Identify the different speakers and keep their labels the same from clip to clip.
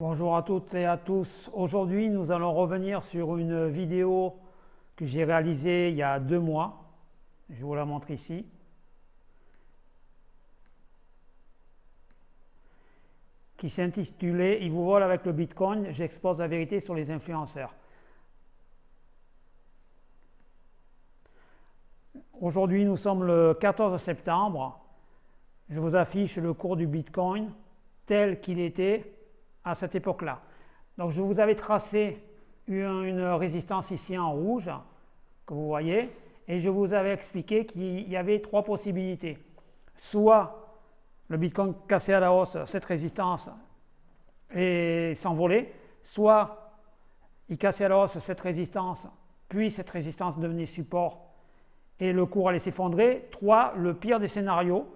Speaker 1: Bonjour à toutes et à tous. Aujourd'hui, nous allons revenir sur une vidéo que j'ai réalisée il y a 2 mois. Je vous la montre ici. Qui s'intitulait « Ils vous volent avec le Bitcoin, j'expose la vérité sur les influenceurs ». Aujourd'hui, nous sommes le 14 septembre. Je vous affiche le cours du Bitcoin tel qu'il était à cette époque-là. Donc je vous avais tracé une résistance ici en rouge, que vous voyez, et je vous avais expliqué qu'il y avait 3 possibilités. Soit le Bitcoin cassait à la hausse cette résistance et s'envolait, soit il cassait à la hausse cette résistance, puis cette résistance devenait support et le cours allait s'effondrer. 3, le pire des scénarios,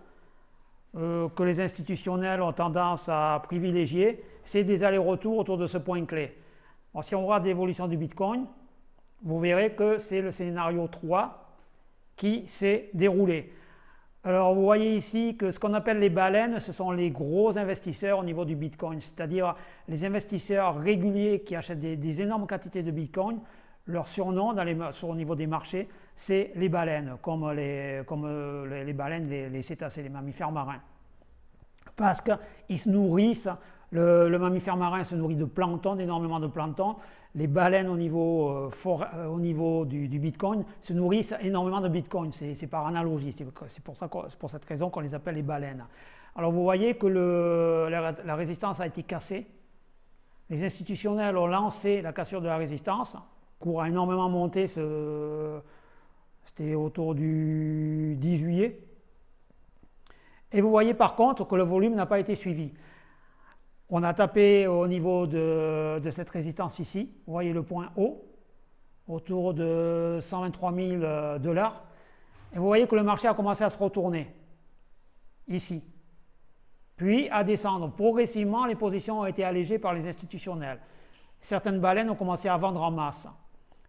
Speaker 1: que les institutionnels ont tendance à privilégier, c'est des allers-retours autour de ce point clé. Alors, si on regarde l'évolution du Bitcoin, vous verrez que c'est le scénario 3 qui s'est déroulé. Alors vous voyez ici que ce qu'on appelle les baleines, ce sont les gros investisseurs au niveau du Bitcoin, c'est-à-dire les investisseurs réguliers qui achètent des énormes quantités de Bitcoin. Leur surnom au niveau des marchés, c'est les baleines, comme les baleines, les cétacés, les mammifères marins. Parce qu'ils se nourrissent, le mammifère marin se nourrit de plancton, d'énormément de plancton. Les baleines au niveau du Bitcoin se nourrissent énormément de Bitcoin, c'est par analogie, c'est pour cette raison qu'on les appelle les baleines. Alors vous voyez que la résistance a été cassée, les institutionnels ont lancé la cassure de la résistance, le cours a énormément monté, c'était autour du 10 juillet. Et vous voyez par contre que le volume n'a pas été suivi. On a tapé au niveau de cette résistance ici, vous voyez le point haut, autour de 123 000 $. Et vous voyez que le marché a commencé à se retourner, ici. Puis à descendre. Progressivement, les positions ont été allégées par les institutionnels. Certaines baleines ont commencé à vendre en masse.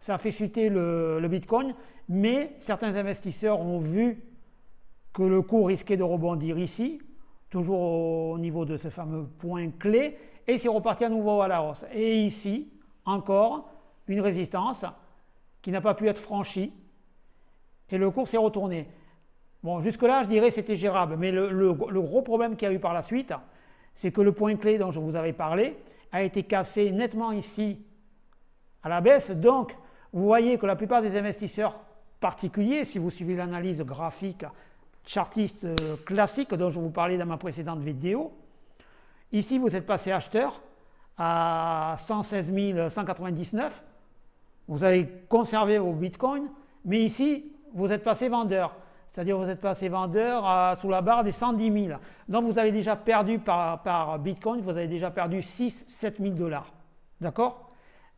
Speaker 1: Ça a fait chuter le Bitcoin, mais certains investisseurs ont vu que le cours risquait de rebondir ici, toujours au niveau de ce fameux point clé, et c'est reparti à nouveau à la hausse. Et ici, encore une résistance qui n'a pas pu être franchie, et le cours s'est retourné. Bon, jusque-là, je dirais que c'était gérable, mais le gros problème qu'il y a eu par la suite, c'est que le point clé dont je vous avais parlé a été cassé nettement ici à la baisse. Donc, vous voyez que la plupart des investisseurs particuliers, si vous suivez l'analyse graphique chartiste classique dont je vous parlais dans ma précédente vidéo, ici vous êtes passé acheteur à 116 199, vous avez conservé vos bitcoins, mais ici vous êtes passé vendeur, c'est-à-dire vous êtes passé vendeur sous la barre des 110 000. Donc vous avez déjà perdu par bitcoin, vous avez déjà perdu 6-7 000 $. D'accord?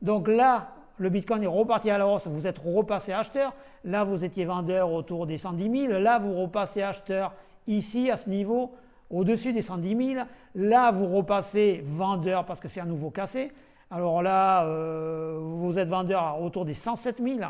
Speaker 1: Donc là, le Bitcoin est reparti à la hausse, vous êtes repassé acheteur, là vous étiez vendeur autour des 110 000, là vous repassez acheteur ici à ce niveau, au-dessus des 110 000, là vous repassez vendeur parce que c'est à nouveau cassé, alors là vous êtes vendeur autour des 107 000,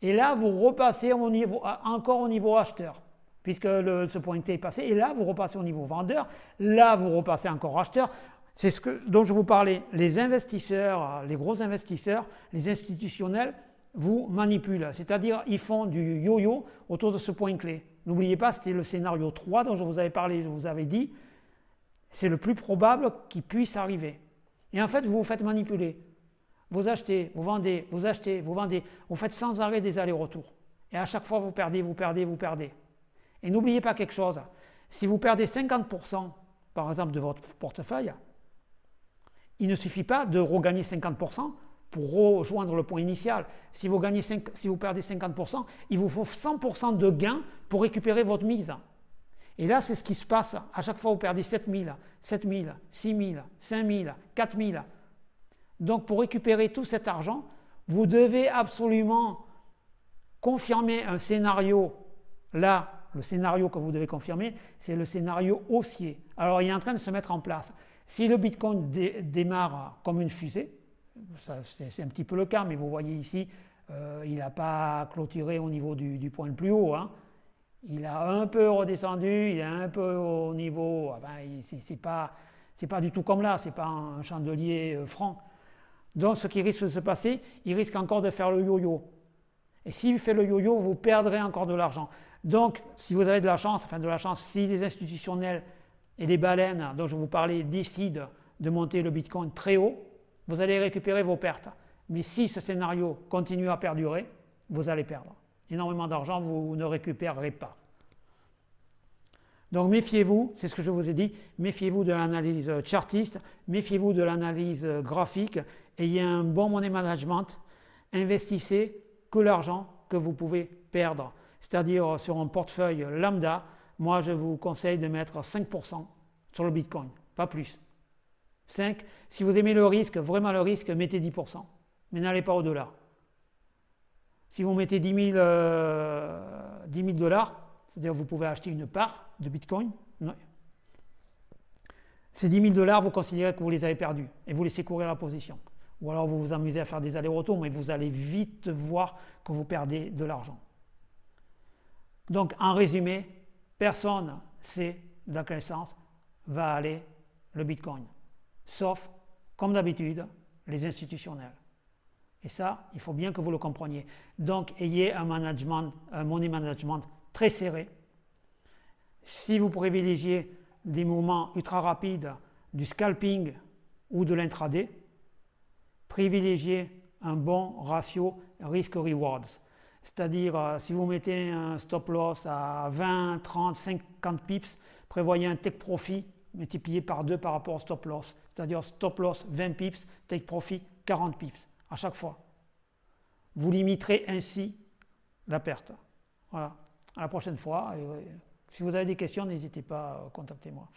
Speaker 1: et là vous repassez encore au niveau acheteur, puisque ce point T est passé, et là vous repassez au niveau vendeur, là vous repassez encore acheteur. C'est ce dont je vous parlais, les investisseurs, les gros investisseurs, les institutionnels vous manipulent, c'est-à-dire ils font du yo-yo autour de ce point clé. N'oubliez pas, c'était le scénario 3 dont je vous avais parlé, je vous avais dit, c'est le plus probable qui puisse arriver. Et en fait, vous vous faites manipuler. Vous achetez, vous vendez, vous achetez, vous vendez, vous faites sans arrêt des allers-retours. Et à chaque fois, vous perdez, vous perdez, vous perdez. Et n'oubliez pas quelque chose, si vous perdez 50% par exemple de votre portefeuille, il ne suffit pas de regagner 50% pour rejoindre le point initial. Si vous perdez 50%, il vous faut 100% de gain pour récupérer votre mise. Et là, c'est ce qui se passe. À chaque fois, vous perdez 7 000, 7 000, 6 000, 5 000, 4 000. Donc, pour récupérer tout cet argent, vous devez absolument confirmer un scénario. Là, le scénario que vous devez confirmer, c'est le scénario haussier. Alors, il est en train de se mettre en place. Si le Bitcoin démarre comme une fusée, c'est un petit peu le cas, mais vous voyez ici, il n'a pas clôturé au niveau du point le plus haut. Hein. Il a un peu redescendu, il est un peu au niveau, enfin, c'est pas, C'est pas du tout comme là, c'est pas un chandelier franc. Donc ce qui risque de se passer, il risque encore de faire le yo-yo. Et s'il fait le yo-yo, vous perdrez encore de l'argent. Donc si vous avez de la chance, si les institutionnels et les baleines dont je vous parlais décident de monter le Bitcoin très haut, vous allez récupérer vos pertes. Mais si ce scénario continue à perdurer, vous allez perdre énormément d'argent, vous ne récupérerez pas. Donc méfiez-vous, c'est ce que je vous ai dit, méfiez-vous de l'analyse chartiste, méfiez-vous de l'analyse graphique, ayez un bon money management, investissez que l'argent que vous pouvez perdre. C'est-à-dire sur un portefeuille lambda, moi je vous conseille de mettre 5% sur le Bitcoin, pas plus. 5, si vous aimez le risque, vraiment le risque, mettez 10%, mais n'allez pas au-delà. Si vous mettez 10 000 $, c'est-à-dire vous pouvez acheter une part de Bitcoin, ces 10 000 $, vous considérez que vous les avez perdus et vous laissez courir la position. Ou alors vous vous amusez à faire des allers-retours, mais vous allez vite voir que vous perdez de l'argent. Donc en résumé, personne ne sait dans quel sens va aller le Bitcoin, sauf, comme d'habitude, les institutionnels. Et ça, il faut bien que vous le compreniez. Donc, ayez un money management très serré. Si vous privilégiez des mouvements ultra rapides, du scalping ou de l'intraday, privilégiez un bon ratio risk-rewards. C'est-à-dire, si vous mettez un stop loss à 20, 30, 50 pips, prévoyez un take profit multiplié par 2 par rapport au stop loss. C'est-à-dire stop loss 20 pips, take profit 40 pips à chaque fois. Vous limiterez ainsi la perte. Voilà. À la prochaine fois. Et si vous avez des questions, n'hésitez pas à contacter moi.